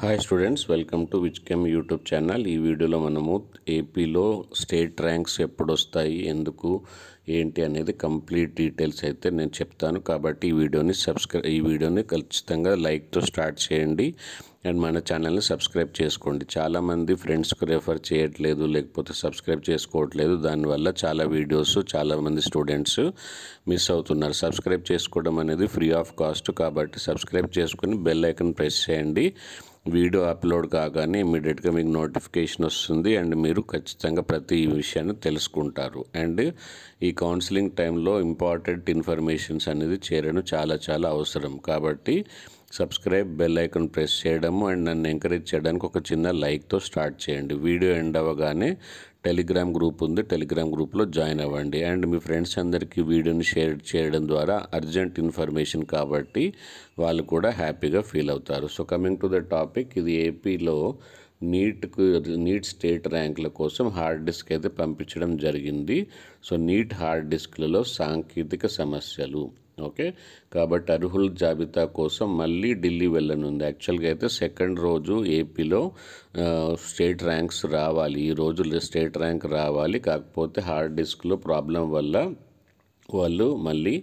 Hi students, welcome to Wizchem YouTube channel. ఈ వీడియోలో మనము ఏపీలో స్టేట్ ర్యాంక్స్ ఎప్పుడు వస్తాయి, ఎందుకు, ఏంటి అనేది కంప్లీట్ డీటెయిల్స్ అయితే నేను చెప్తాను. కాబట్టి ఈ వీడియోని ఖచ్చితంగా లైక్తో స్టార్ట్ చేయండి అండ్ మన ఛానల్ని సబ్స్క్రైబ్ చేసుకోండి. చాలామంది ఫ్రెండ్స్కి రెఫర్ చేయట్లేదు, లేకపోతే సబ్స్క్రైబ్ చేసుకోవట్లేదు. దానివల్ల చాలా వీడియోస్ చాలామంది స్టూడెంట్స్ మిస్ అవుతున్నారు. సబ్స్క్రైబ్ చేసుకోవడం అనేది ఫ్రీ ఆఫ్ కాస్ట్, కాబట్టి సబ్స్క్రైబ్ చేసుకుని బెల్ ఐకాన్ ప్రెస్ చేయండి. వీడియో అప్లోడ్ కాగానే ఇమీడియట్గా మీకు నోటిఫికేషన్ వస్తుంది అండ్ మీరు ఖచ్చితంగా ప్రతి విషయాన్ని తెలుసుకుంటారు. అండ్ ఈ కౌన్సిలింగ్ టైంలో ఇంపార్టెంట్ ఇన్ఫర్మేషన్స్ అనేది చేరడం చాలా అవసరం. కాబట్టి సబ్స్క్రైబ్, బెల్ ఐకాన్ ప్రెస్ చేయడము అండ్ నన్ను ఎంకరేజ్ చేయడానికి ఒక చిన్న లైక్తో స్టార్ట్ చేయండి. వీడియో ఎండ్ అవ్వగానే టెలిగ్రామ్ గ్రూప్ ఉంది, టెలిగ్రామ్ గ్రూప్లో జాయిన్ అవ్వండి. అండ్ మీ ఫ్రెండ్స్ అందరికీ వీడియోని షేర్ చేయడం ద్వారా అర్జెంట్ ఇన్ఫర్మేషన్ కాబట్టి వాళ్ళు కూడా హ్యాపీగా ఫీల్ అవుతారు. So coming to the topic, ఇది ఏపీలో నీట్ స్టేట్ ర్యాంకుల కోసం హార్డ్ డిస్క్ అయితే పంపించడం జరిగింది. సో నీట్ హార్డ్ డిస్క్లలో సాంకేతిక సమస్యలు, ఓకే. కాబట్టి అర్హుల జాబితా కోసం మళ్ళీ ఢిల్లీ వెళ్ళనుంది. యాక్చువల్గా అయితే సెకండ్ రోజు ఏపీలో స్టేట్ ర్యాంక్స్ రావాలి, ఈ రోజు స్టేట్ ర్యాంక్ రావాలి. కాకపోతే హార్డ్ డిస్క్లో ప్రాబ్లం వల్ల వాళ్ళు మళ్ళీ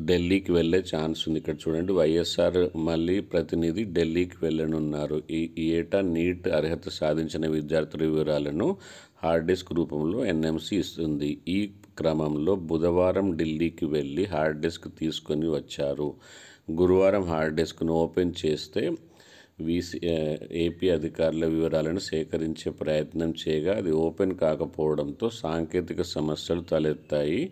ఢిల్లీకి వెళ్ళే ఛాన్స్ ఉంది. ఇక్కడ చూడండి, వైఎస్ఆర్ మళ్ళీ ప్రతినిధి ఢిల్లీకి వెళ్ళనున్నారు. ఈ ఏటా నీట్ అర్హత సాధించిన విద్యార్థుల వివరాలను హార్డ్ డిస్క్ రూపంలో ఎన్ఎంసీ ఇస్తుంది. ఈ క్రమంలో బుధవారం ఢిల్లీకి వెళ్ళి హార్డ్ డిస్క్ తీసుకొని వచ్చారు. గురువారం హార్డ్ డిస్క్ను ఓపెన్ చేస్తే ఏపీ అధికారుల వివరాలను సేకరించే ప్రయత్నం చేయగా అది ఓపెన్ కాకపోవడంతో సాంకేతిక సమస్యలు తలెత్తాయి.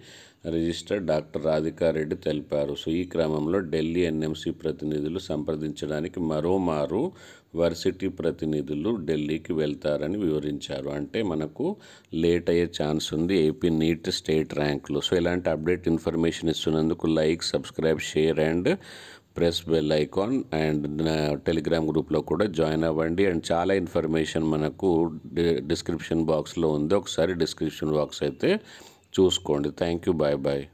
రిజిస్టర్ డాక్టర్ రాధికారెడ్డి తెలిపారు. సో ఈ క్రమంలో ఢిల్లీ ఎన్ఎంసీ ప్రతినిధులు సంప్రదించడానికి మరోమారు వర్సిటీ ప్రతినిధులు ఢిల్లీకి వెళ్తారని వివరించారు. అంటే మనకు లేట్ అయ్యే ఛాన్స్ ఉంది ఏపీ నీట్ స్టేట్ ర్యాంకులు. సో ఇలాంటి అప్డేట్ ఇన్ఫర్మేషన్ ఇస్తున్నందుకు like, subscribe, share and press bell icon. And Telegram గ్రూప్లో కూడా జాయిన్ అవ్వండి. అండ్ చాలా ఇన్ఫర్మేషన్ మనకు డిస్క్రిప్షన్ బాక్స్లో ఉంది, ఒకసారి డిస్క్రిప్షన్ బాక్స్ అయితే చూసుకోండి. Thank you, bye.